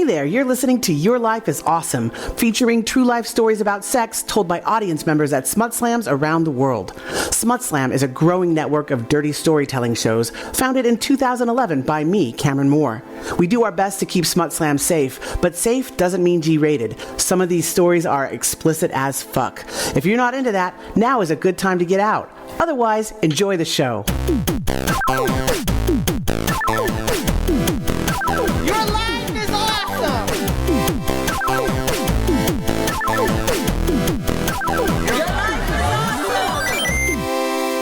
there, you're listening to Your Life is Awesome, featuring true life stories about sex told by audience members at SmutSlams around the world. SmutSlam is a growing network of dirty storytelling shows founded in 2011 by me, Cameron Moore. We do our best to keep SmutSlam safe, but safe doesn't mean G-rated. Some of these stories are explicit as fuck. If you're not into that, now is a good time to get out. Otherwise, enjoy the show. Your life is awesome!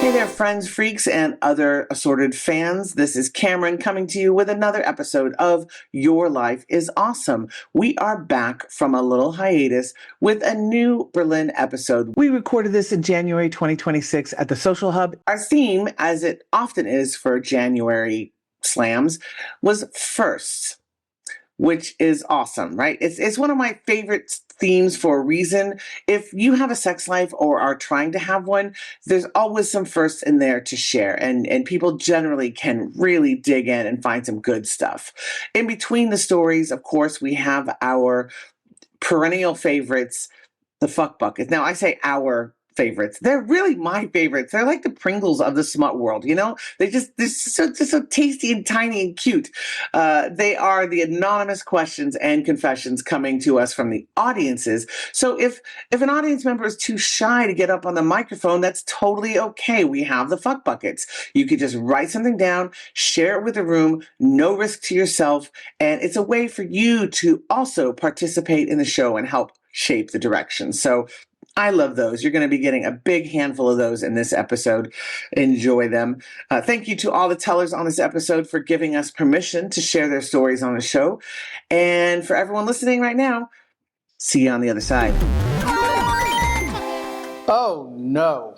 Hey there, friends, freaks, and other assorted fans. This is Cameron coming to you with another episode of Your Life is Awesome. We are back from a little hiatus with a new Berlin episode. We recorded this in January 2026 at the Social Hub. Our theme, as it often is for January slams, was firsts, which is awesome, right? It's one of my favorite themes for a reason. If you have a sex life or are trying to have one, there's always some firsts in there to share, and people generally can really dig in and find some good stuff. In between the stories, of course, we have our perennial favorites, the fuck buckets. Now, I say our favorites. They're really my favorites. They're like the Pringles of the smut world, you know? They're just so tasty and tiny and cute. They are the anonymous questions and confessions coming to us from the audiences. So if an audience member is too shy to get up on the microphone, that's totally okay. We have the fuck buckets. You could just write something down, share it with the room, no risk to yourself, and it's a way for you to also participate in the show and help shape the direction. So I love those. You're going to be getting a big handful of those in this episode. Enjoy them. Thank you to all the tellers on this episode for giving us permission to share their stories on the show. And for everyone listening right now, see you on the other side. Oh, no.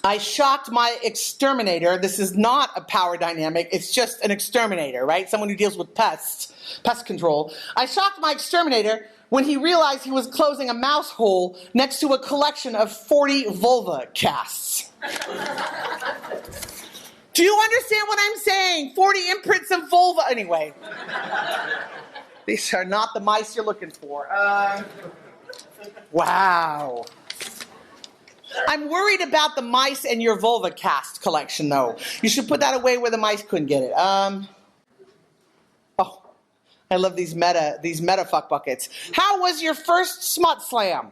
I shocked my exterminator. This is not a power dynamic. It's just an exterminator, right? Someone who deals with pests, pest control. I shocked my exterminator when he realized he was closing a mouse hole next to a collection of 40 vulva casts. Do you understand what I'm saying? 40 imprints of vulva. Anyway, these are not the mice you're looking for. Wow. I'm worried about the mice and your vulva cast collection, though. You should put that away where the mice couldn't get it. I love these meta fuck buckets. How was your first smut slam?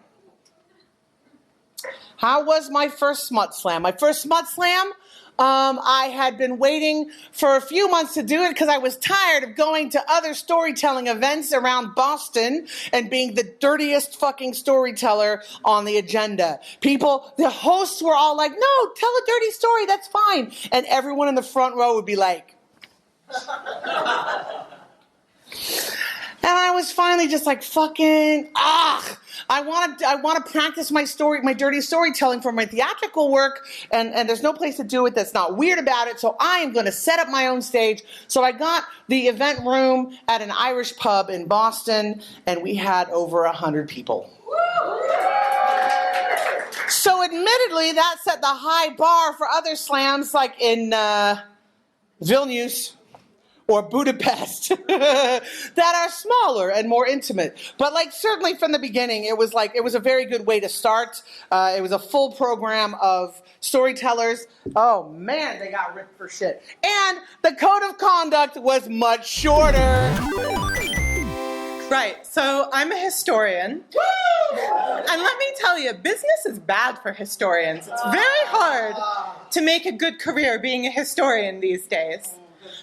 How was my first smut slam? My first smut slam, I had been waiting for a few months to do it because I was tired of going to other storytelling events around Boston and being the dirtiest fucking storyteller on the agenda. The hosts were all like, no, tell a dirty story, that's fine. And everyone in the front row would be like... And I was finally just like, fucking, I want to practice my dirty storytelling for my theatrical work, and there's no place to do it that's not weird about it, so I am going to set up my own stage. So I got the event room at an Irish pub in Boston, and we had over 100 people. So admittedly, that set the high bar for other slams like in Vilnius or Budapest that are smaller and more intimate. But like certainly from the beginning, it was a very good way to start. It was a full program of storytellers. Oh man, they got ripped for shit. And the code of conduct was much shorter. Right, so I'm a historian. Woo! And let me tell you, business is bad for historians. It's very hard to make a good career being a historian these days.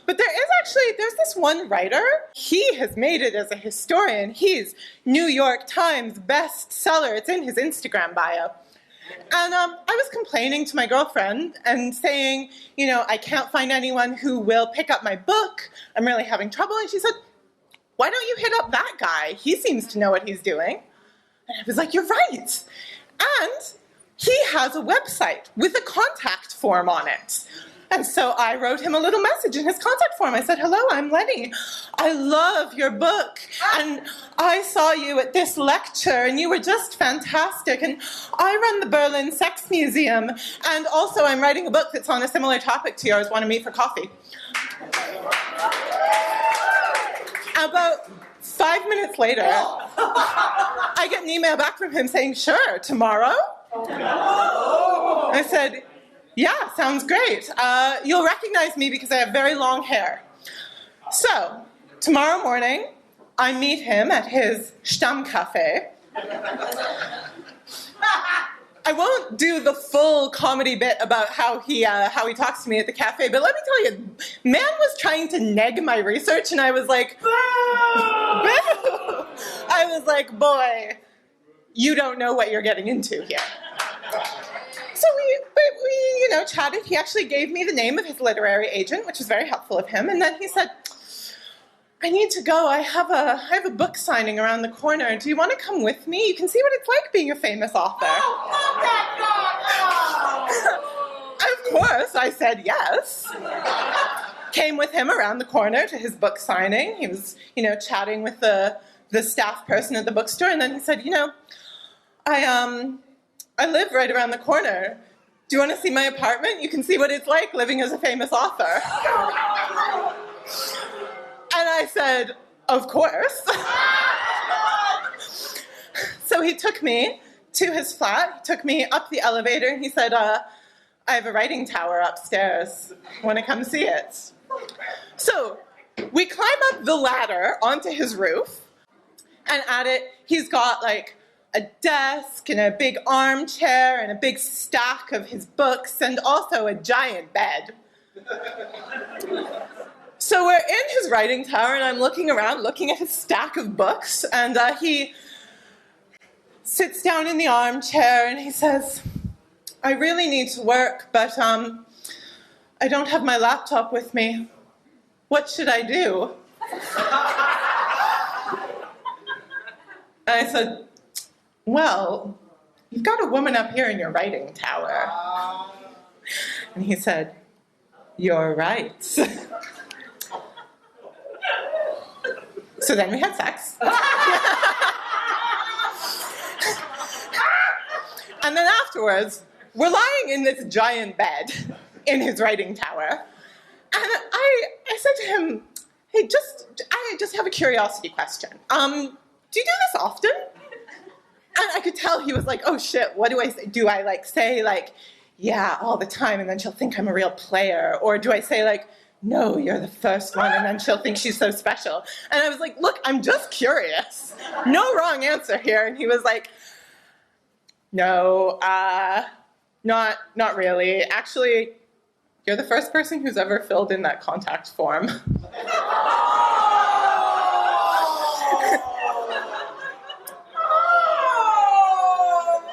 But there's this one writer. He has made it as a historian. He's New York Times bestseller. It's in his Instagram bio. And I was complaining to my girlfriend and saying, I can't find anyone who will pick up my book. I'm really having trouble. And she said, why don't you hit up that guy? He seems to know what he's doing. And I was like, you're right. And he has a website with a contact form on it. And so I wrote him a little message in his contact form. I said, hello, I'm Lenny. I love your book. And I saw you at this lecture, and you were just fantastic. And I run the Berlin Sex Museum. And also I'm writing a book that's on a similar topic to yours. Want to meet for coffee? About 5 minutes later, I get an email back from him saying, sure, tomorrow? I said, yeah, sounds great. You'll recognize me because I have very long hair. So, tomorrow morning, I meet him at his Stammcafé. I won't do the full comedy bit about how he talks to me at the cafe, but let me tell you, man was trying to neg my research, and I was like, boo! I was like, boy, you don't know what you're getting into here. So we chatted. He actually gave me the name of his literary agent, which was very helpful of him, and then he said, I need to go. I have a book signing around the corner. Do you want to come with me? You can see what it's like being a famous author. Of course, I said yes. Came with him around the corner to his book signing. He was, chatting with the staff person at the bookstore, and then he said, I live right around the corner. Do you want to see my apartment? You can see what it's like living as a famous author. And I said, of course. So he took me to his flat. He took me up the elevator, and he said, I have a writing tower upstairs. Want to come see it? So we climb up the ladder onto his roof, and at it, he's got like a desk and a big armchair and a big stack of his books and also a giant bed. So we're in his writing tower, and I'm looking around, looking at his stack of books, and he sits down in the armchair, and he says, I really need to work, but I don't have my laptop with me. What should I do? And I said, well, you've got a woman up here in your writing tower. And he said, you're right. So then we had sex. And then afterwards, we're lying in this giant bed in his writing tower. And I said to him, hey, I just have a curiosity question. Do you do this often? And I could tell he was like, oh shit, what do I say? Do I say yeah, all the time, and then she'll think I'm a real player? Or do I say no, you're the first one, and then she'll think she's so special? And I was like, look, I'm just curious. No wrong answer here. And he was like, no, not really. Actually, you're the first person who's ever filled in that contact form.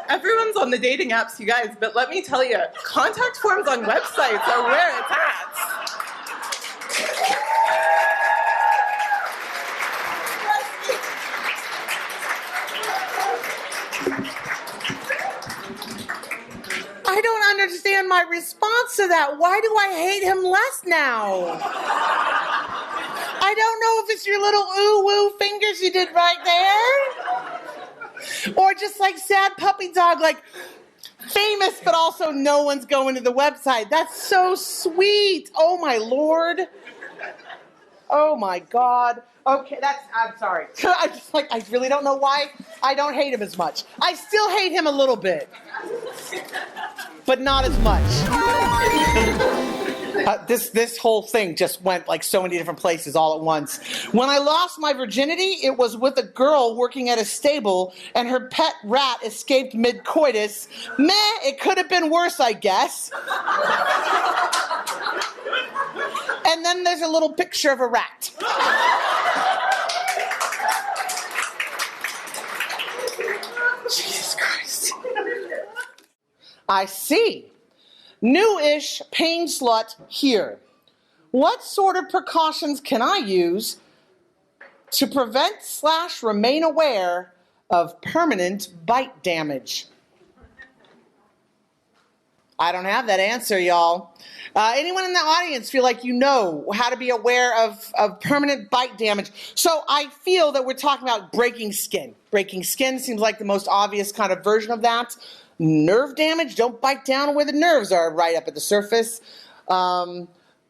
Everyone's on the dating apps, you guys, but let me tell you, contact forms on websites are where it's at. I don't understand my response to that. Why do I hate him less now? I don't know if it's your little ooh-woo fingers you did right there. Or just sad puppy dog, famous, but also no one's going to the website. That's so sweet. Oh, my Lord. Oh, my God. Okay, I'm sorry. I'm just I really don't know why I don't hate him as much. I still hate him a little bit, but not as much. This whole thing just went so many different places all at once. When I lost my virginity, it was with a girl working at a stable, and her pet rat escaped mid-coitus. Meh, it could have been worse, I guess. And then there's a little picture of a rat. Jesus Christ. I see. New-ish pain slut here. What sort of precautions can I use to prevent/remain aware of permanent bite damage? I don't have that answer, y'all. Anyone in the audience feel like you know how to be aware of permanent bite damage? So I feel that we're talking about breaking skin. Breaking skin seems like the most obvious kind of version of that. Nerve damage, don't bite down where the nerves are right up at the surface.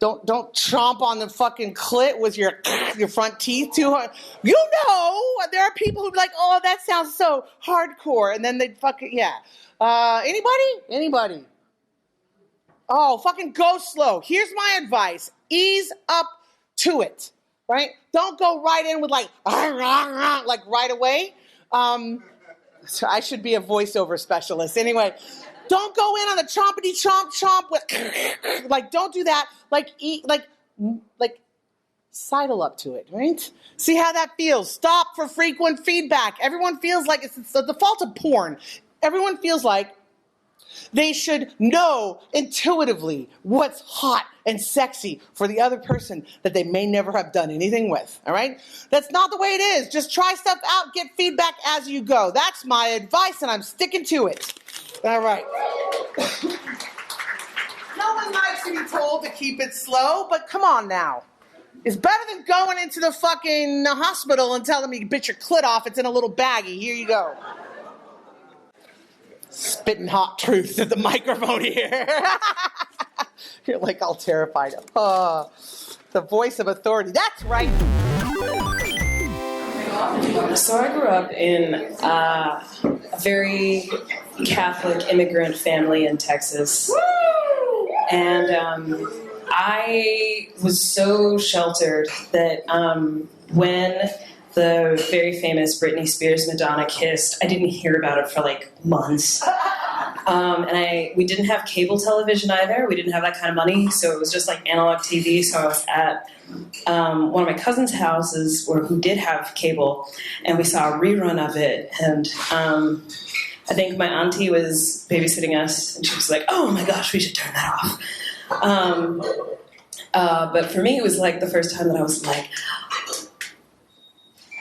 Don't chomp on the fucking clit with your front teeth too hard. You know, there are people who be like, oh, that sounds so hardcore, and then they fucking Anybody? Oh, fucking go slow. Here's my advice: ease up to it. Right? Don't go right in with like right away. So I should be a voiceover specialist. Anyway, don't go in on a chompity chomp with like, don't do that. Like eat like sidle up to it, right? See how that feels. Stop for frequent feedback. Everyone feels like it's the default of porn. Everyone feels like they should know intuitively what's hot and sexy for the other person that they may never have done anything with, all right? That's not the way it is. Just try stuff out, get feedback as you go. That's my advice, and I'm sticking to it. All right. No one likes to be told to keep it slow, but come on now. It's better than going into the fucking hospital and telling me, bit your clit off, it's in a little baggie. Here you go. Spitting hot truth at the microphone here. You're like all terrified. The voice of authority. That's right. So I grew up in a very Catholic immigrant family in Texas. And I was so sheltered that when the very famous Britney Spears Madonna kissed, I didn't hear about it for like months. And we didn't have cable television either. We didn't have that kind of money, so it was just like analog TV. So I was at one of my cousin's houses who did have cable, and we saw a rerun of it. And I think my auntie was babysitting us, and she was like, "Oh my gosh, we should turn that off." But for me, it was like the first time that I was like,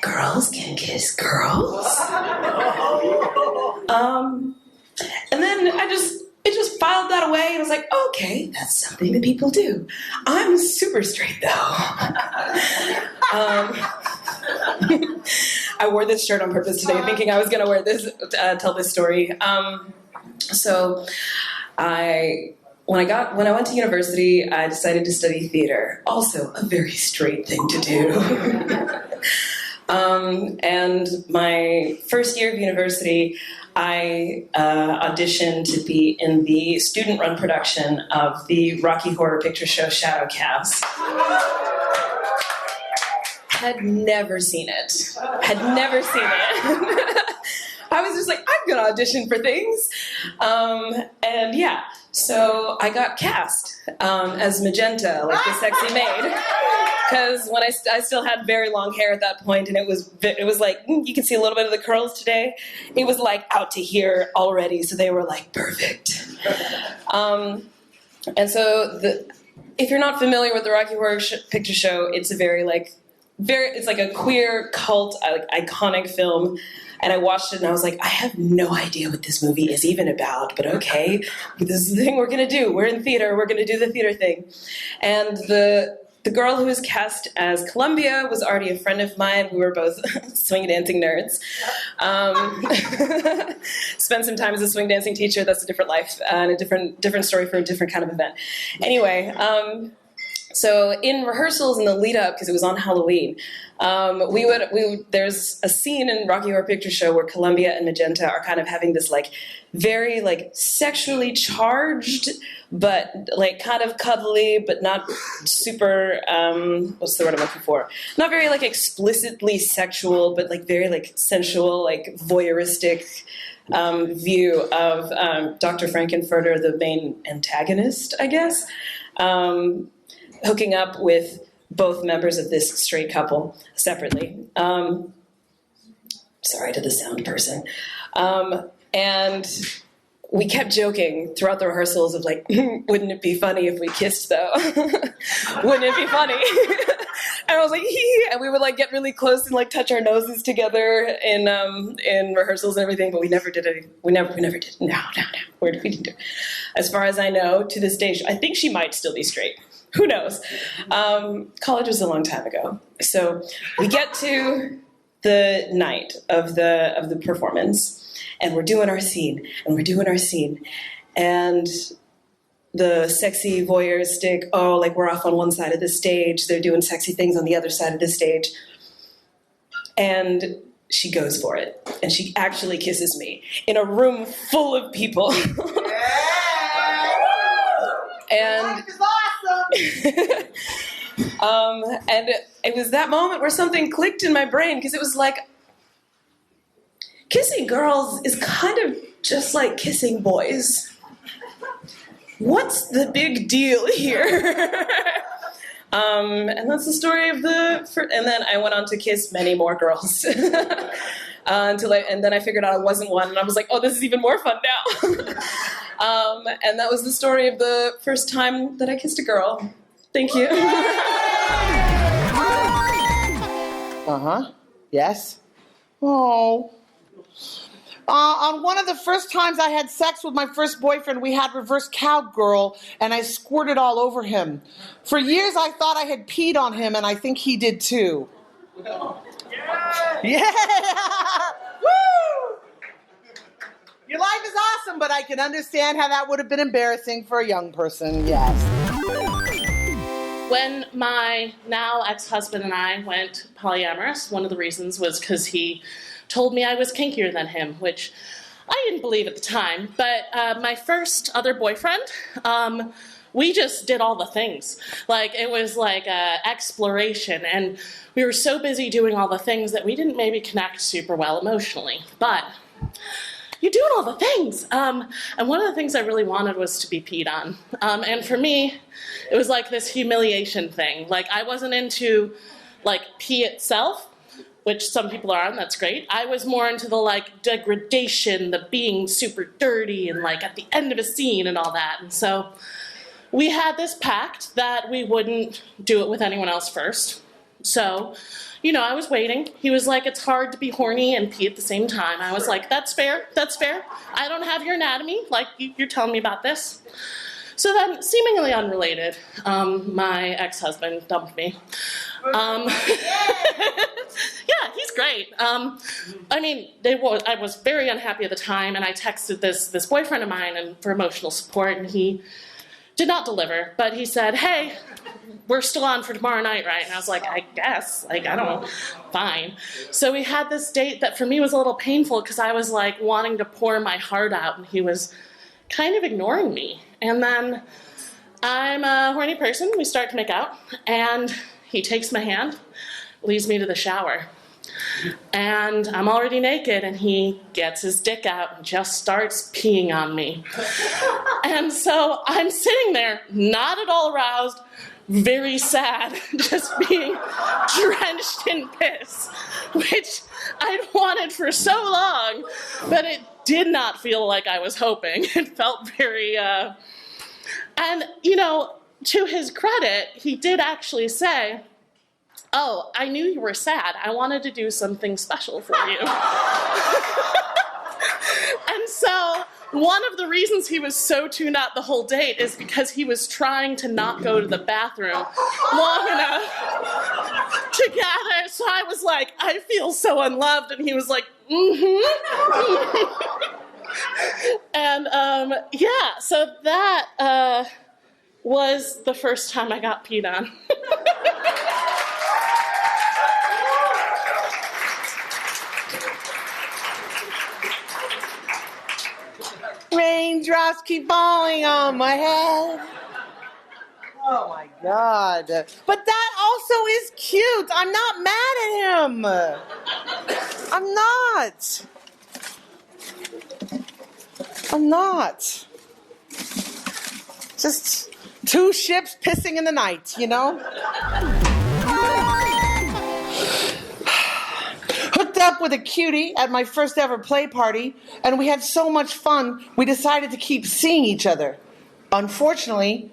girls can kiss girls. And then it just filed that away, and I was like, okay, that's something that people do. I'm super straight though. I wore this shirt on purpose today, thinking I was going to wear this, tell this story. So when I went to university, I decided to study theater. Also, a very straight thing to do. And my first year of university, I auditioned to be in the student-run production of the Rocky Horror Picture Show Shadow Cast. Had never seen it. I was just like, I'm going to audition for things. And yeah, so I got cast as Magenta, like the sexy maid. Because when I still had very long hair at that point, and it was like, you can see a little bit of the curls today. It was like out to here already, so they were like perfect. And so if you're not familiar with the Rocky Horror Picture Show, it's it's like a queer cult, like iconic film. And I watched it and I was like, I have no idea what this movie is even about, but okay, this is the thing we're going to do. We're in theater. We're going to do the theater thing. And the girl who was cast as Columbia was already a friend of mine. We were both swing dancing nerds. Spent some time as a swing dancing teacher. That's a different life and a different story for a different kind of event. Anyway, so in rehearsals in the lead up, because it was on Halloween, there's a scene in Rocky Horror Picture Show where Columbia and Magenta are kind of having this like very like sexually charged, but like kind of cuddly, but not super, what's the word I'm looking for? Not very like explicitly sexual, but like very like sensual, like voyeuristic view of Dr. Frankenfurter, the main antagonist, I guess. Hooking up with both members of this straight couple separately. Sorry to the sound person. And we kept joking throughout the rehearsals of like, wouldn't it be funny if we kissed though? Wouldn't it be funny? And I was like, hee, and we would like get really close and like touch our noses together in rehearsals and everything, but we never did it. We never did. No. We didn't do it. As far as I know, to this day, I think she might still be straight. Who knows? College was a long time ago. So we get to the night of the performance, and we're doing our scene, and the sexy voyeuristic, oh, like we're off on one side of the stage, they're doing sexy things on the other side of the stage. And she goes for it. And she actually kisses me in a room full of people. And Life is awesome. and it was that moment where something clicked in my brain, because it was like, kissing girls is kind of just like kissing boys. What's the big deal here? And that's the story of and then I went on to kiss many more girls. And then I figured out I wasn't one, and I was like, oh, this is even more fun now. And that was the story of the first time that I kissed a girl. Thank you. Uh-huh. Yes. Oh. On one of the first times I had sex with my first boyfriend, we had reverse cowgirl, and I squirted all over him. For years, I thought I had peed on him, and I think he did too. Yeah! Woo! Your life is awesome, but I can understand how that would have been embarrassing for a young person, yes. When my now ex-husband and I went polyamorous, one of the reasons was because he told me I was kinkier than him, which I didn't believe at the time. But my first other boyfriend, we just did all the things. Like, it was like exploration, and we were so busy doing all the things that we didn't maybe connect super well emotionally. But you're doing all the things. And one of the things I really wanted was to be peed on. And for me, it was like this humiliation thing. Like, I wasn't into like pee itself, which some people are, and that's great. I was more into the like degradation, the being super dirty, and like at the end of a scene and all that. And so we had this pact that we wouldn't do it with anyone else first. So, you know, I was waiting. He was like, it's hard to be horny and pee at the same time. I was like, that's fair, that's fair. I don't have your anatomy, like you're telling me about this. So then, seemingly unrelated, my ex-husband dumped me. Yeah, he's great. I mean, I was very unhappy at the time, and I texted this boyfriend of mine and for emotional support, and he did not deliver. But he said, hey, we're still on for tomorrow night, right? And I was like, I guess. Like, I don't know. Fine. So we had this date that for me was a little painful because I was like wanting to pour my heart out, and he was kind of ignoring me. And then I'm a horny person. We start to make out, and he takes my hand, leads me to the shower. And I'm already naked, and he gets his dick out and just starts peeing on me. And so I'm sitting there, not at all aroused, very sad, just being drenched in piss, which I'd wanted for so long, but it did not feel like I was hoping. It felt very, and, you know, to his credit, he did actually say, oh, I knew you were sad. I wanted to do something special for you. And so one of the reasons he was so tuned out the whole date is because he was trying to not go to the bathroom long enough together. So I was like, I feel so unloved. And he was like, And yeah, so that was the first time I got peed on. Raindrops keep falling on my head. Oh my God. But that also is cute. I'm not mad at him. I'm not. Just two ships pissing in the night, you know? Hooked up with a cutie at my first ever play party, and we had so much fun, we decided to keep seeing each other. Unfortunately,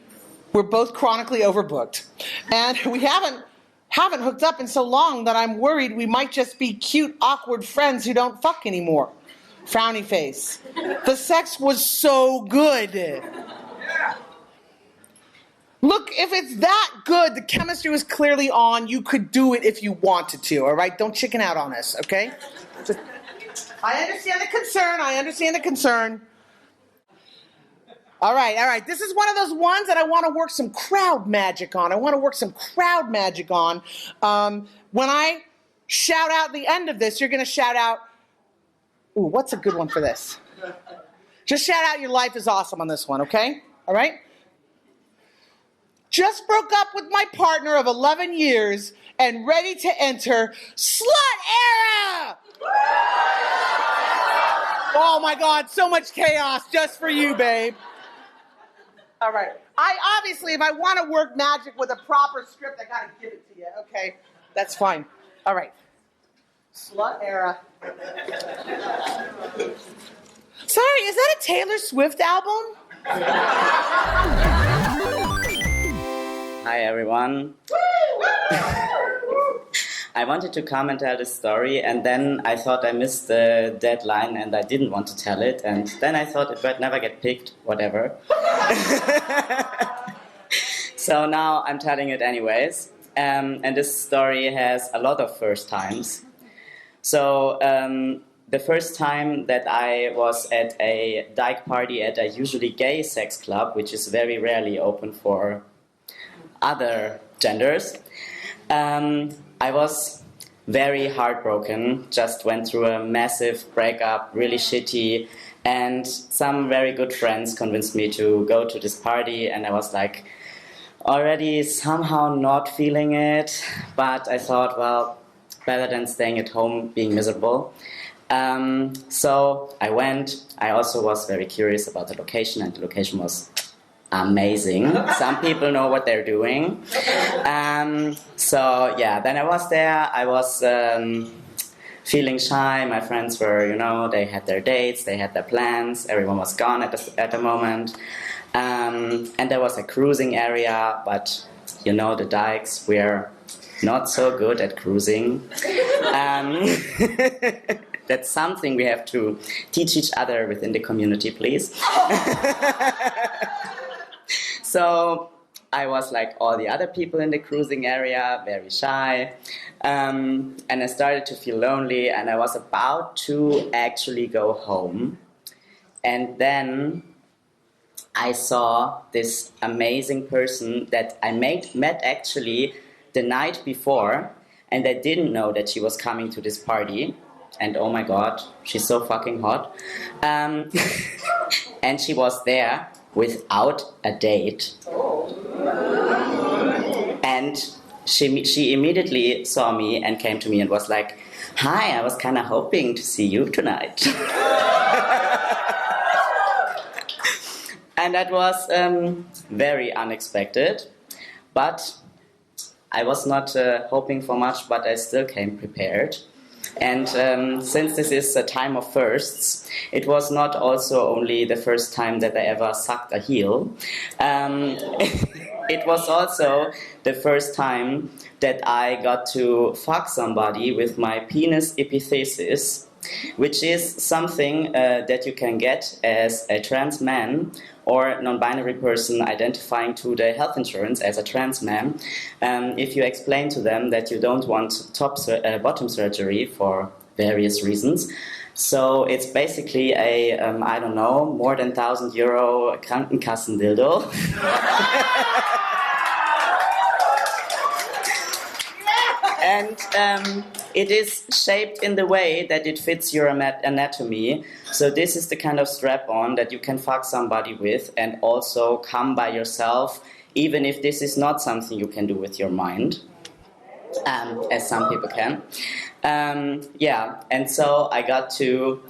we're both chronically overbooked, and we haven't hooked up in so long that I'm worried we might just be cute, awkward friends who don't fuck anymore. Frowny face. The sex was so good. Look, if it's that good, the chemistry was clearly on. You could do it if you wanted to, all right? Don't chicken out on us, okay? I understand the concern. All right. This is one of those ones that I want to work some crowd magic on. When I shout out the end of this, you're going to shout out, ooh, what's a good one for this? Just shout out your life is awesome on this one, okay? All right? Just broke up with my partner of 11 years and ready to enter slut era! Oh my God, so much chaos just for you, babe. All right. Obviously, if I want to work magic with a proper script, I got to give it to you. Okay, that's fine. All right. Slut era. Sorry, is that a Taylor Swift album? Hi everyone. I wanted to come and tell this story, and then I thought I missed the deadline and I didn't want to tell it, and then I thought it would never get picked, whatever. So now I'm telling it anyways, and this story has a lot of first times. So the first time that I was at a dyke party at a usually gay sex club, which is very rarely open for other genders, I was very heartbroken, just went through a massive breakup, really shitty, and some very good friends convinced me to go to this party, and I was like already somehow not feeling it, but I thought, well, better than staying at home being miserable. So I went. I also was very curious about the location, and the location was amazing. Some people know what they're doing. So yeah, then I was there. I was feeling shy. My friends were, they had their dates, they had their plans. Everyone was gone at the moment. And there was a cruising area, but the dykes were not so good at cruising. That's something we have to teach each other within the community, please. So I was like all the other people in the cruising area, very shy. And I started to feel lonely, and I was about to actually go home. And then I saw this amazing person that I met actually the night before, and I didn't know that she was coming to this party. And oh my God, she's so fucking hot. And she was there without a date. And she immediately saw me and came to me and was like, "Hi, I was kind of hoping to see you tonight." And that was very unexpected. But I was not hoping for much, but I still came prepared. And since this is a time of firsts, it was not also only the first time that I ever sucked a heel. It was also the first time that I got to fuck somebody with my penis epithesis, which is something that you can get as a trans man or non-binary person identifying to the health insurance as a trans man, if you explain to them that you don't want bottom surgery for various reasons. So it's basically a, more than €1,000 Krankenkassen dildo. And it is shaped in the way that it fits your anatomy. So this is the kind of strap-on that you can fuck somebody with and also come by yourself, even if this is not something you can do with your mind, as some people can. And so I got to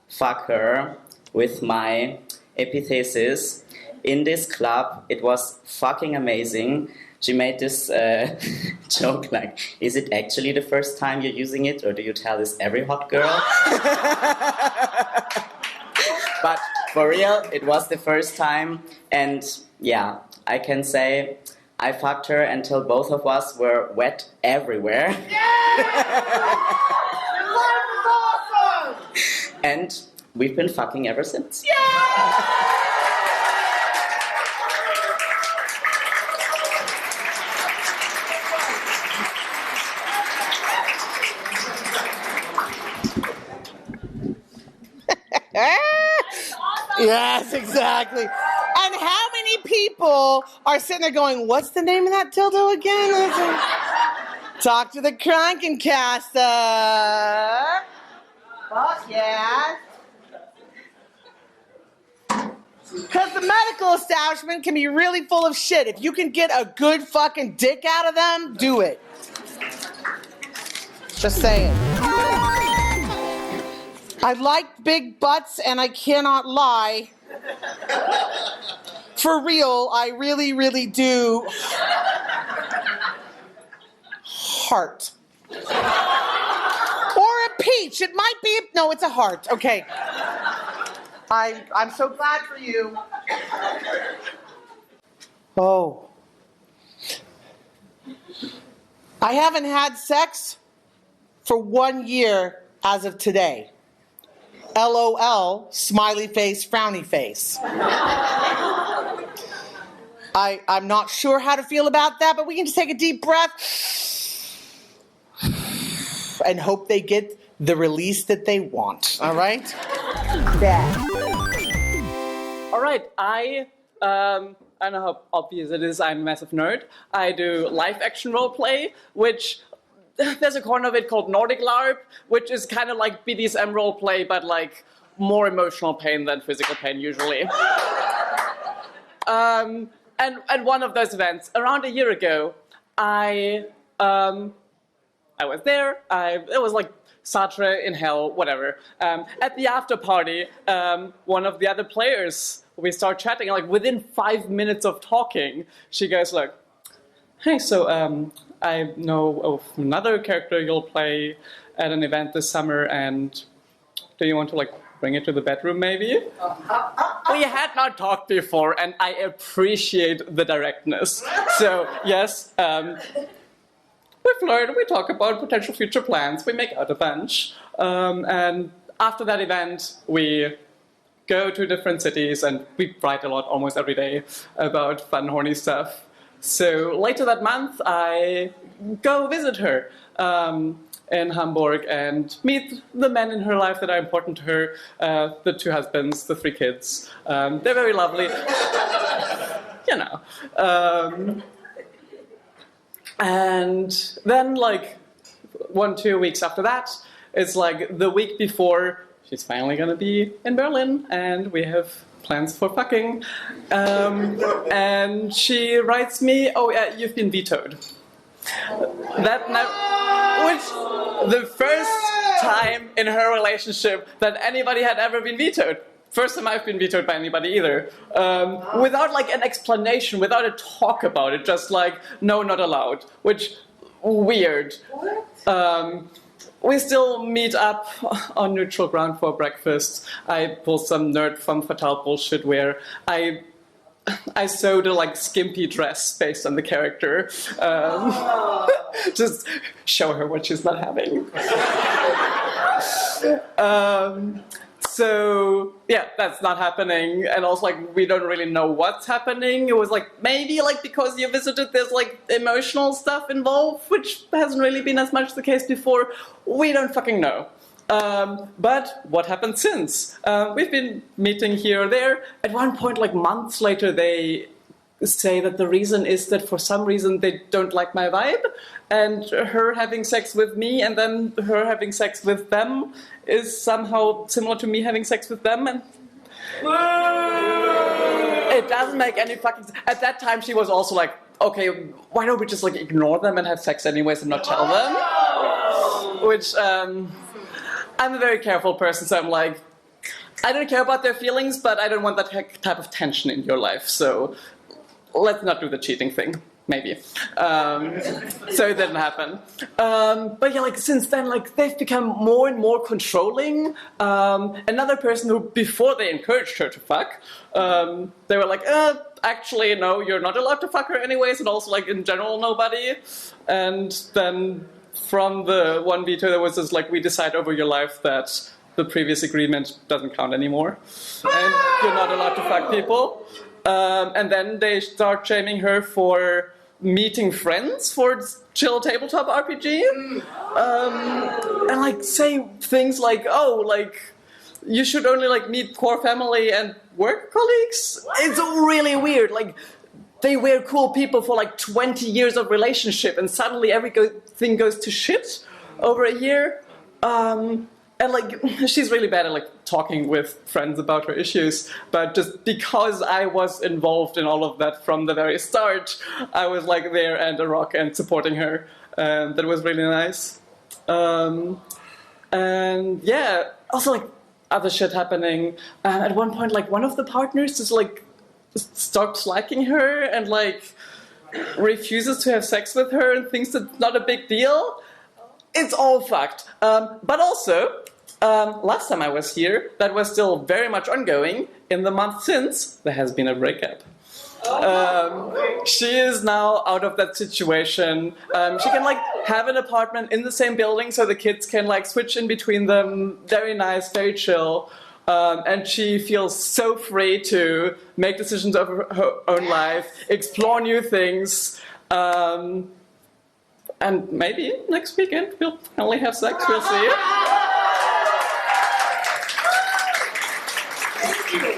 fuck her with my epithesis in this club. It was fucking amazing. She made this joke like, "Is it actually the first time you're using it, or do you tell this every hot girl?" But for real, it was the first time, and yeah, I can say I fucked her until both of us were wet everywhere. Awesome! And we've been fucking ever since. Yes, exactly. And people are sitting there going, what's the name of that dildo again? Talk to the Krankenkasse. Fuck yeah. Because the medical establishment can be really full of shit. If you can get a good fucking dick out of them, do it. Just saying. I like big butts and I cannot lie. For real, I really, really do. Heart. Or a peach. It might be. No, it's a heart. Okay. I'm so glad for you. Oh. I haven't had sex for 1 year as of today. LOL, smiley face, frowny face. I'm not sure how to feel about that, but we can just take a deep breath and hope they get the release that they want. All right? Yeah. All right, I know how obvious it is, I'm a massive nerd. I do live action role play, which there's a corner of it called Nordic LARP, which is kind of like BDSM role play, but like more emotional pain than physical pain usually. And one of those events, around a year ago, I was there. It was like Sartre in hell, whatever. At the after party, one of the other players, we start chatting, like within 5 minutes of talking, she goes like, hey, so I know of another character you'll play at an event this summer, and do you want to like bring it to the bedroom maybe? We had not talked before, and I appreciate the directness. So yes, we flirt, we talk about potential future plans, we make out a bunch, and after that event, we go to different cities, and we write a lot almost every day about fun, horny stuff. So later that month, I go visit her in Hamburg and meet the men in her life that are important to her, the 2 husbands, the 3 kids. They're very lovely. You know. And then, like, 1-2 weeks after that, it's like the week before she's finally gonna be in Berlin, and we have plans for fucking. And she writes me, oh yeah, you've been vetoed. Which, the first time in her relationship that anybody had ever been vetoed. First time I've been vetoed by anybody either. Without like an explanation, without a talk about it, just like, no, not allowed. Which, weird. We still meet up on neutral ground for breakfast. I pull some nerd femme fatale bullshit where I sewed a like skimpy dress based on the character. Just show her what she's not having. So yeah, that's not happening, and also like we don't really know what's happening. It was like maybe like because you visited, there's like emotional stuff involved, which hasn't really been as much the case before. We don't fucking know. But what happened since? We've been meeting here or there. At one point, like months later, they say that the reason is that for some reason they don't like my vibe, and her having sex with me and then her having sex with them is somehow similar to me having sex with them, and it doesn't make any fucking sense. At that time she was also like, okay, why don't we just like ignore them and have sex anyways and not tell them? Which I'm a very careful person, so I'm like, I don't care about their feelings, but I don't want that type of tension in your life, so let's not do the cheating thing, maybe. So it didn't happen. But yeah, like since then, like they've become more and more controlling. Another person who, before they encouraged her to fuck, they were like, actually, no, you're not allowed to fuck her anyways, and also like in general, nobody. And then from the one veto, there was this like, we decide over your life that the previous agreement doesn't count anymore, and you're not allowed to fuck people. And then they start shaming her for meeting friends for chill tabletop RPG. And like say things like, oh, like you should only like meet core family and work colleagues. It's really weird. Like they were cool people for like 20 years of relationship, and suddenly everything goes to shit over a year. And like she's really bad at like talking with friends about her issues, but just because I was involved in all of that from the very start, I was like there and a rock and supporting her. That was really nice. And yeah, also like other shit happening. At one point, like one of the partners just like stops liking her and like refuses to have sex with her and thinks it's not a big deal. It's all fucked. But also, last time I was here, that was still very much ongoing. In the month since, there has been a breakup. She is now out of that situation. She can like have an apartment in the same building so the kids can like switch in between them. Very nice, very chill. And she feels so free to make decisions over her own life, explore new things. And maybe next weekend we'll finally have sex, we'll see. Thank you.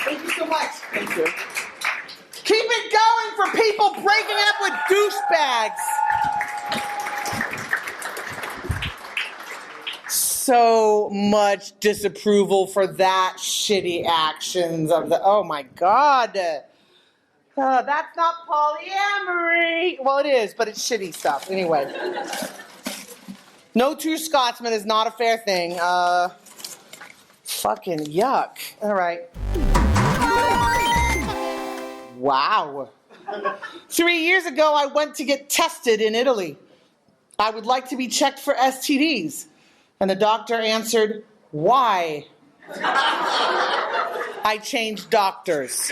Thank you so much. Thank you. Keep it going for people breaking up with douchebags. So much disapproval for that shitty actions of the, oh my God. That's not polyamory. Well, it is, but it's shitty stuff. Anyway. No true Scotsman is not a fair thing. Fucking yuck. All right. Wow. 3 years ago, I went to get tested in Italy. I would like to be checked for STDs. And the doctor answered, why? I changed doctors.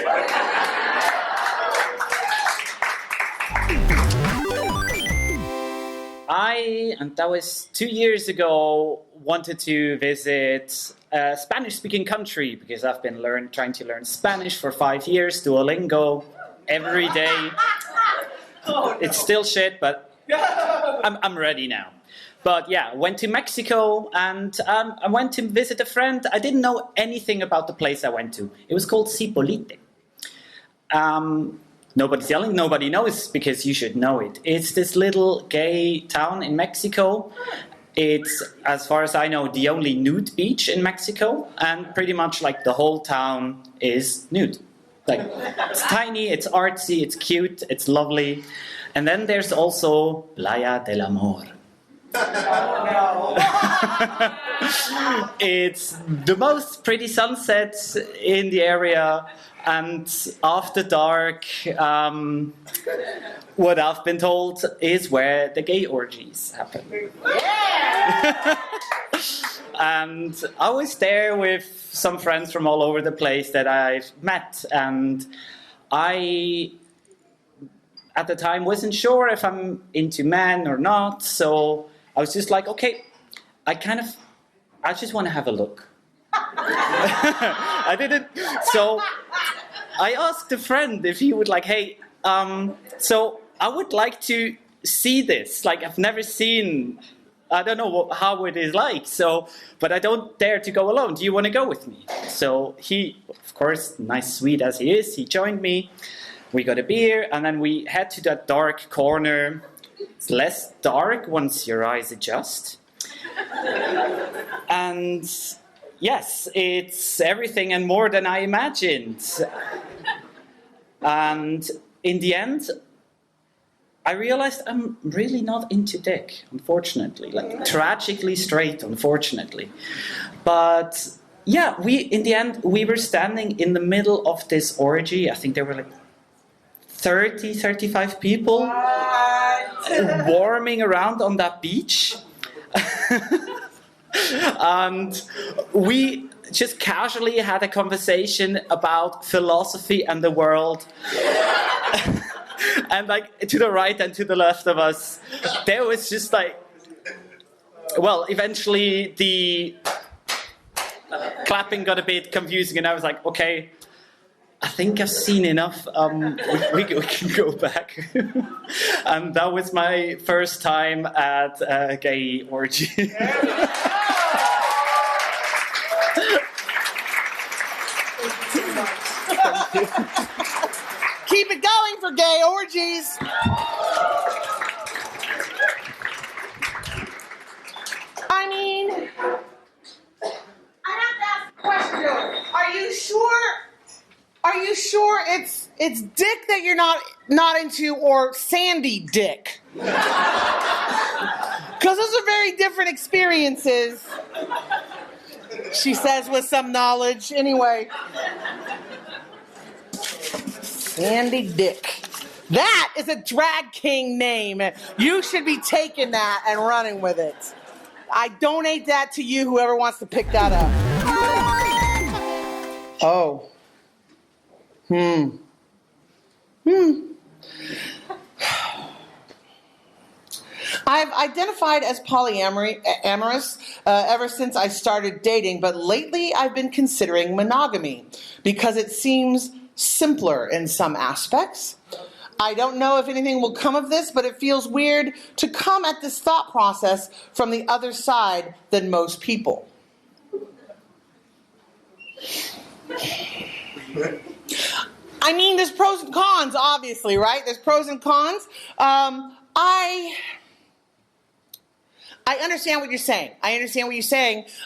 And that was 2 years ago, wanted to visit a Spanish-speaking country because I've been trying to learn Spanish for 5 years, Duolingo, every day. It's still shit, but I'm ready now. But yeah, went to Mexico and I went to visit a friend. I didn't know anything about the place I went to. It was called Cipolite. Nobody's yelling, nobody knows, because you should know it. It's this little gay town in Mexico. It's, as far as I know, the only nude beach in Mexico, and pretty much like the whole town is nude. Like, it's tiny, it's artsy, it's cute, it's lovely. And then there's also Playa del Amor. It's the most pretty sunsets in the area, and after dark, what I've been told is where the gay orgies happen. Yeah! And I was there with some friends from all over the place that I've met, and I, at the time, wasn't sure if I'm into men or not, so I was just like, okay, I just want to have a look. I didn't, so I asked a friend if he would like, hey, so I would like to see this. Like, I've never seen, I don't know how it is like, so, but I don't dare to go alone. Do you want to go with me? So he, of course, nice, sweet as he is, he joined me. We got a beer, and then we head to that dark corner. It's less dark once your eyes adjust. And yes, it's everything and more than I imagined. And in the end, I realized I'm really not into dick, unfortunately. Like, tragically straight, unfortunately. But yeah, in the end, we were standing in the middle of this orgy. I think there were like 30, 35 people warming around on that beach. And we just casually had a conversation about philosophy and the world. And like to the right and to the left of us, there was just like, well, eventually the clapping got a bit confusing, and I was like, okay, I think I've seen enough. We can go back. And that was my first time at a gay orgy. keep it going for gay orgies. I mean, I have to ask a question. Are you sure it's dick that you're not into, or Sandy dick? Because those are very different experiences. She says with some knowledge. Anyway. Sandy Dick. That is a drag king name. You should be taking that and running with it. I donate that to you, whoever wants to pick that up. Oh. I've identified as polyamorous ever since I started dating, but lately I've been considering monogamy because it seems simpler in some aspects. I don't know if anything will come of this, but it feels weird to come at this thought process from the other side than most people. I mean, there's pros and cons, obviously, right? There's pros and cons. I understand what you're saying.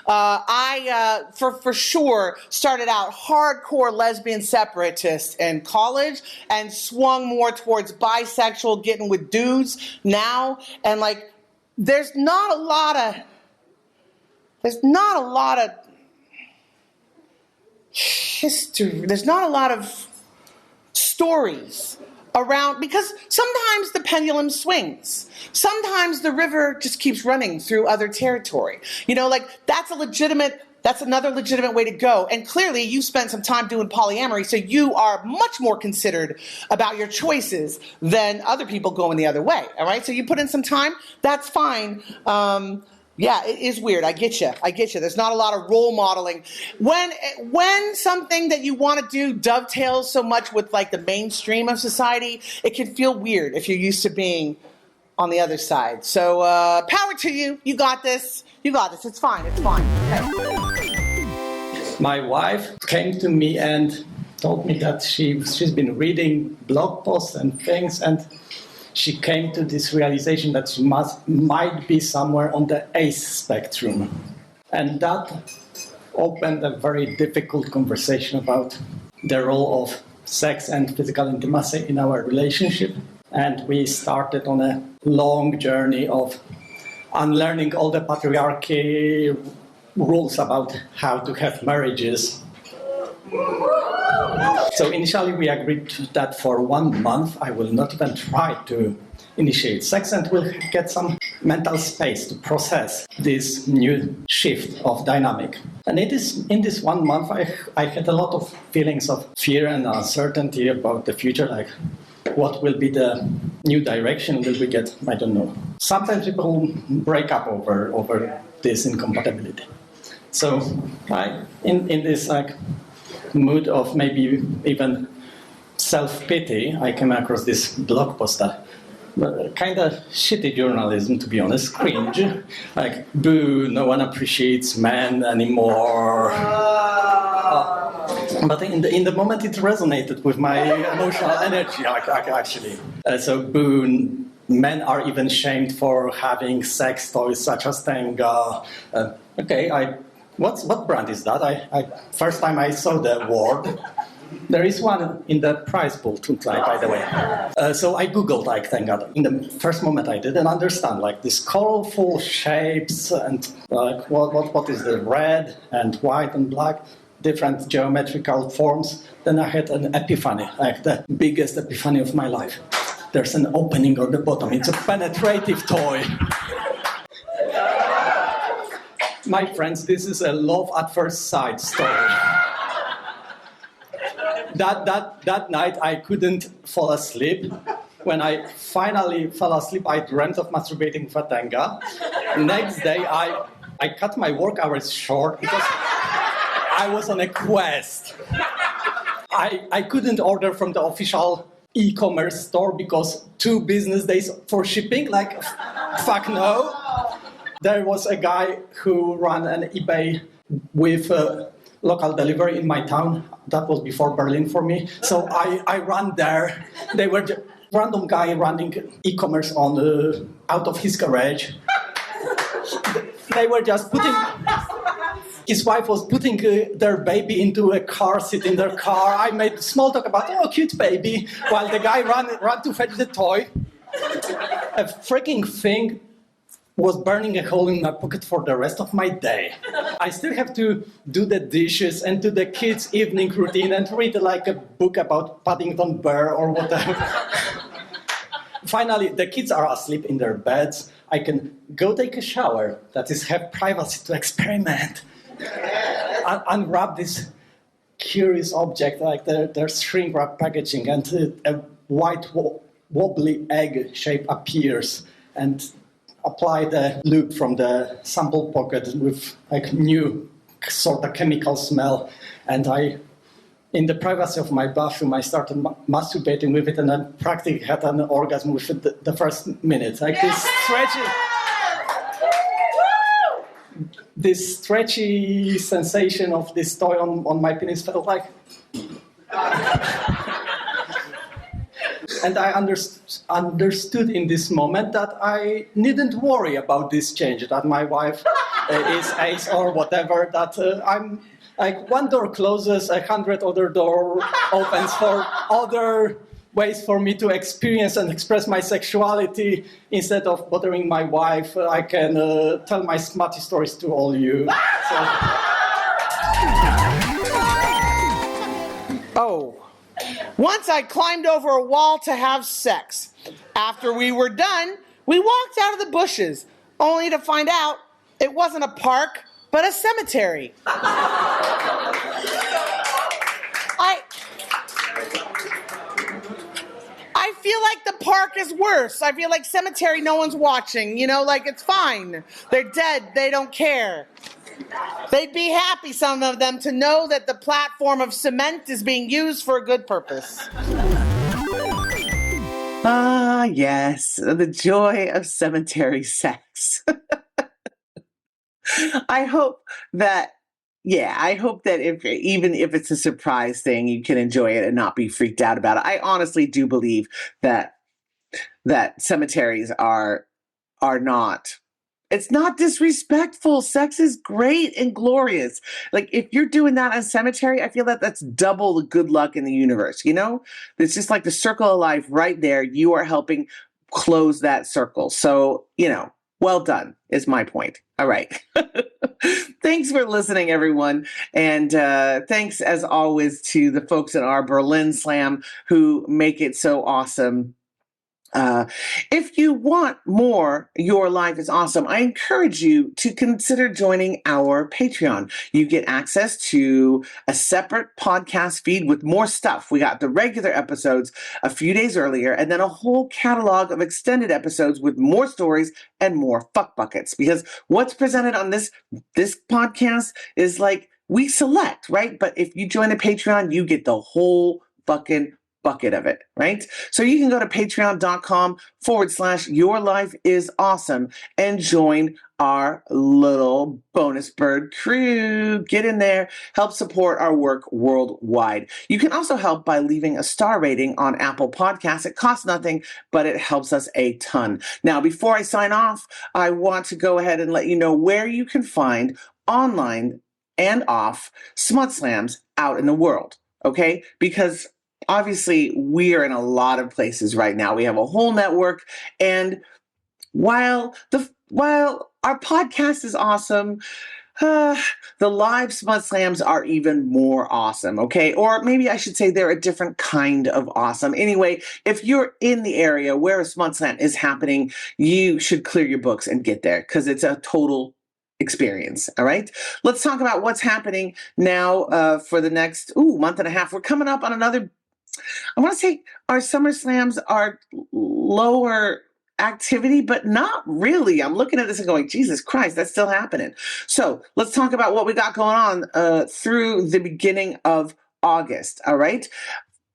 I for sure started out hardcore lesbian separatist in college and swung more towards bisexual, getting with dudes now. And like, there's not a lot of history. There's not a lot of stories around, because sometimes the pendulum swings. Sometimes the river just keeps running through other territory. You know, like that's another legitimate way to go. And clearly you spent some time doing polyamory, so you are much more considered about your choices than other people going the other way. All right. So you put in some time. That's fine. Yeah, it is weird. I get you. There's not a lot of role modeling. When something that you want to do dovetails so much with like the mainstream of society, it can feel weird if you're used to being on the other side. So power to you. You got this. It's fine. Okay. My wife came to me and told me that she's been reading blog posts and things, and she came to this realization that she might be somewhere on the ace spectrum. And that opened a very difficult conversation about the role of sex and physical intimacy in our relationship. And we started on a long journey of unlearning all the patriarchy rules about how to have marriages. So initially we agreed that for 1 month I will not even try to initiate sex and will get some mental space to process this new shift of dynamic. And it is in this 1 month I had a lot of feelings of fear and uncertainty about the future, like what will be the new direction will we get, I don't know. Sometimes people break up over this incompatibility. So in this mood of maybe even self-pity, I came across this blog post that kind of shitty journalism, to be honest, cringe. Like, boo, no one appreciates men anymore. But in the moment it resonated with my emotional energy, actually. So, boo, men are even shamed for having sex toys such as Tenga. What brand is that? First time I saw the word. There is one in the prize pool, by the way. So I googled Tenga. In the first moment I didn't understand these colorful shapes and what is the red and white and black, different geometrical forms. Then I had an epiphany, the biggest epiphany of my life. There's an opening on the bottom. It's a penetrative toy. My friends, this is a love at first sight story. That night I couldn't fall asleep. When I finally fell asleep, I dreamt of masturbating with a Tenga. Next day I cut my work hours short because I was on a quest. I couldn't order from the official e-commerce store because 2 business days for shipping, fuck no. There was a guy who ran an eBay with local delivery in my town. That was before Berlin for me. So I ran there. They were just random guy running e-commerce on out of his garage. They were just putting. His wife was putting their baby into a car seat in their car. I made small talk about, oh, cute baby, while the guy ran to fetch the toy. A freaking thing was burning a hole in my pocket for the rest of my day. I still have to do the dishes and do the kids' evening routine and read like a book about Paddington Bear or whatever. Finally, the kids are asleep in their beds. I can go take a shower, that is, have privacy to experiment. Unwrap this curious object like there's shrink wrap packaging, and a white wobbly egg shape appears, and apply the lube from the sample pocket with like new sort of chemical smell, and in the privacy of my bathroom, I started masturbating with it, and I practically had an orgasm with it the first minute. Like this stretchy sensation of this toy on my penis felt like... And I understood in this moment that I needn't worry about this change, that my wife is ace or whatever, that I'm like one door closes, 100 other door opens for other ways for me to experience and express my sexuality. Instead of bothering my wife, I can tell my smutty stories to all you. Oh. Once I climbed over a wall to have sex. After we were done, we walked out of the bushes, only to find out it wasn't a park, but a cemetery. I feel like the park is worse. I feel like cemetery, no one's watching. You know, like it's fine. They're dead. They don't care. They'd be happy, some of them, to know that the platform of cement is being used for a good purpose. Ah, yes, the joy of cemetery sex. I hope that even if it's a surprise thing, you can enjoy it and not be freaked out about it. I honestly do believe that cemeteries are not. It's not disrespectful. Sex is great and glorious. Like, if you're doing that in a cemetery, I feel that that's double the good luck in the universe, you know? It's just like the circle of life right there. You are helping close that circle. So, well done is my point. All right. Thanks for listening, everyone. And thanks, as always, to the folks at our Berlin Slam who make it so awesome. If you want more Your Life is Awesome, I encourage you to consider joining our Patreon. You get access to a separate podcast feed with more stuff. We got the regular episodes a few days earlier, and then a whole catalog of extended episodes with more stories and more fuck buckets. Because what's presented on this podcast is like, we select, right? But if you join the Patreon, you get the whole fucking bucket of it, right? So you can go to patreon.com/Your Life is Awesome and join our little bonus bird crew. Get in there, help support our work worldwide. You can also help by leaving a star rating on Apple Podcasts. It costs nothing, but it helps us a ton. Now, before I sign off, I want to go ahead and let you know where you can find online and off smut slams out in the world, okay? Because obviously, we are in a lot of places right now. We have a whole network, and while our podcast is awesome, the live smut slams are even more awesome, okay? Or maybe I should say they're a different kind of awesome. Anyway, if you're in the area where a smut slam is happening, you should clear your books and get there, because it's a total experience. All right. Let's talk about what's happening now for the next month and a half. We're coming up on another. I want to say our summer slams are lower activity, but not really. I'm looking at this and going, Jesus Christ, that's still happening. So let's talk about what we got going on through the beginning of August. All right.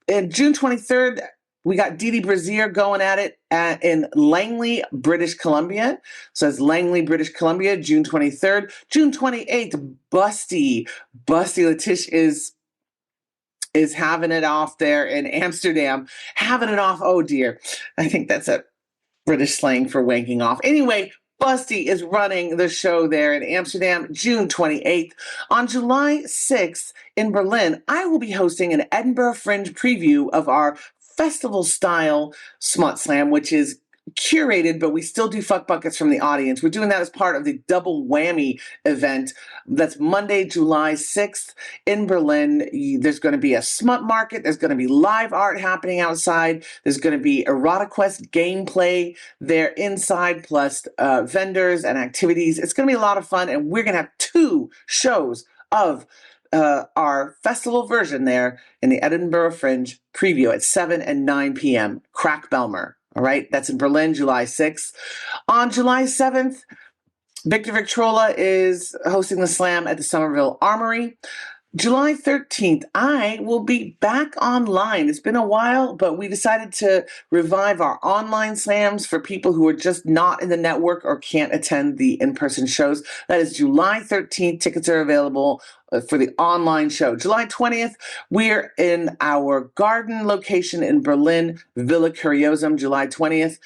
And June 23rd, We got Didi Brazier going at it in Langley, British Columbia. So it's Langley, British Columbia, June 23rd. June 28th, Busty Letish is having it off there in Amsterdam. Having it off, oh dear. I think that's a British slang for wanking off. Anyway, Busty is running the show there in Amsterdam, June 28th. On July 6th in Berlin, I will be hosting an Edinburgh Fringe preview of our festival-style Smut Slam, which is curated, but we still do fuck buckets from the audience. We're doing that as part of the double whammy event. That's Monday, July 6th in Berlin. There's going to be a smut market. There's going to be live art happening outside. There's going to be ErotiQuest gameplay there inside, plus vendors and activities. It's going to be a lot of fun, and we're going to have 2 shows of our festival version there in the Edinburgh Fringe preview at 7 and 9 p.m. Crack Belmer. All right, that's in Berlin, July 6th. On July 7th, Victor Victrola is hosting the slam at the Somerville Armory. July 13th, I will be back online. It's been a while, but we decided to revive our online slams for people who are just not in the network or can't attend the in-person shows. That is July 13th. Tickets are available for the online show. July 20th, we're in our garden location in Berlin, Villa Curiosum, July 20th.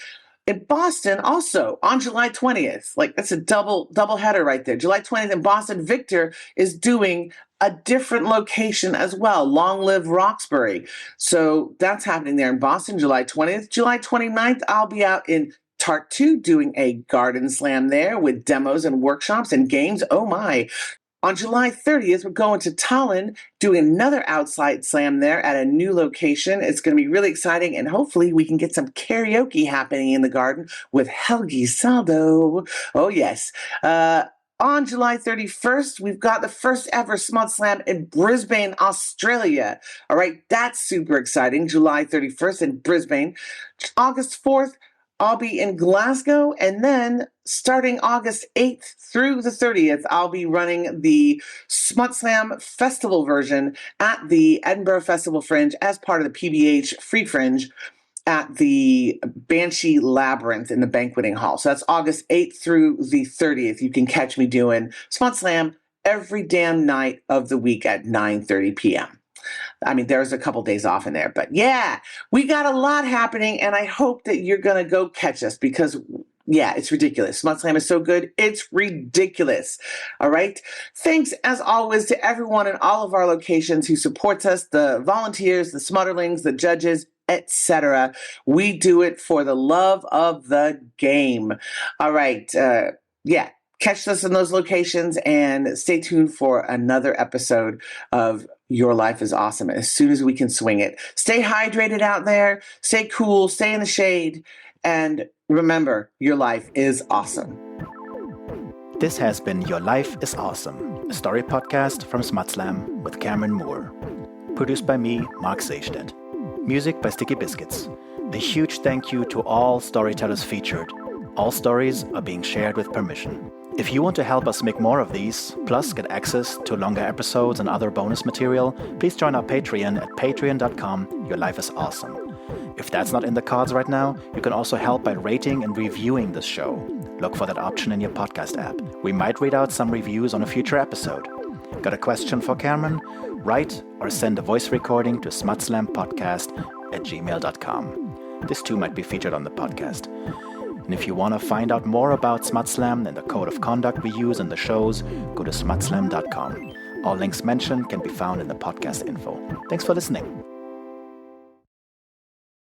In Boston, also on July 20th, like that's a double header right there. July 20th in Boston, Victor is doing a different location as well. Long live Roxbury. So that's happening there in Boston, July 20th. July 29th, I'll be out in Tartu doing a garden slam there with demos and workshops and games. Oh my. On July 30th, we're going to Tallinn, doing another outside slam there at a new location. It's going to be really exciting, and hopefully we can get some karaoke happening in the garden with Helgi Saldo. Oh, yes. On July 31st, we've got the first ever Smut Slam in Brisbane, Australia. All right, that's super exciting. July 31st in Brisbane. August 4th, I'll be in Glasgow, and then starting August 8th through the 30th, I'll be running the Smut Slam Festival version at the Edinburgh Festival Fringe as part of the PBH Free Fringe at the Banshee Labyrinth in the banqueting hall. So that's August 8th through the 30th. You can catch me doing Smut Slam every damn night of the week at 9:30 p.m. I mean, there's a couple days off in there, but yeah, we got a lot happening, and I hope that you're going to go catch us because, yeah, it's ridiculous. Smut Slam is so good. It's ridiculous. All right. Thanks, as always, to everyone in all of our locations who supports us, the volunteers, the smutterlings, the judges, etc. We do it for the love of the game. All right. Yeah. Catch us in those locations and stay tuned for another episode of Your Life is Awesome as soon as we can swing it. Stay hydrated out there. Stay cool. Stay in the shade. And remember, your life is awesome. This has been Your Life is Awesome, a story podcast from Smutslam with Cameron Moore. Produced by me, Marc Seistedt. Music by Sticky Biscuits. A huge thank you to all storytellers featured. All stories are being shared with permission. If you want to help us make more of these, plus get access to longer episodes and other bonus material, please join our Patreon at patreon.com. Your Life is Awesome. If that's not in the cards right now, you can also help by rating and reviewing this show. Look for that option in your podcast app. We might read out some reviews on a future episode. Got a question for Cameron? Write or send a voice recording to smutslampodcast@gmail.com. This too might be featured on the podcast. And if you want to find out more about Smutslam and the code of conduct we use in the shows, go to smutslam.com. All links mentioned can be found in the podcast info. Thanks for listening.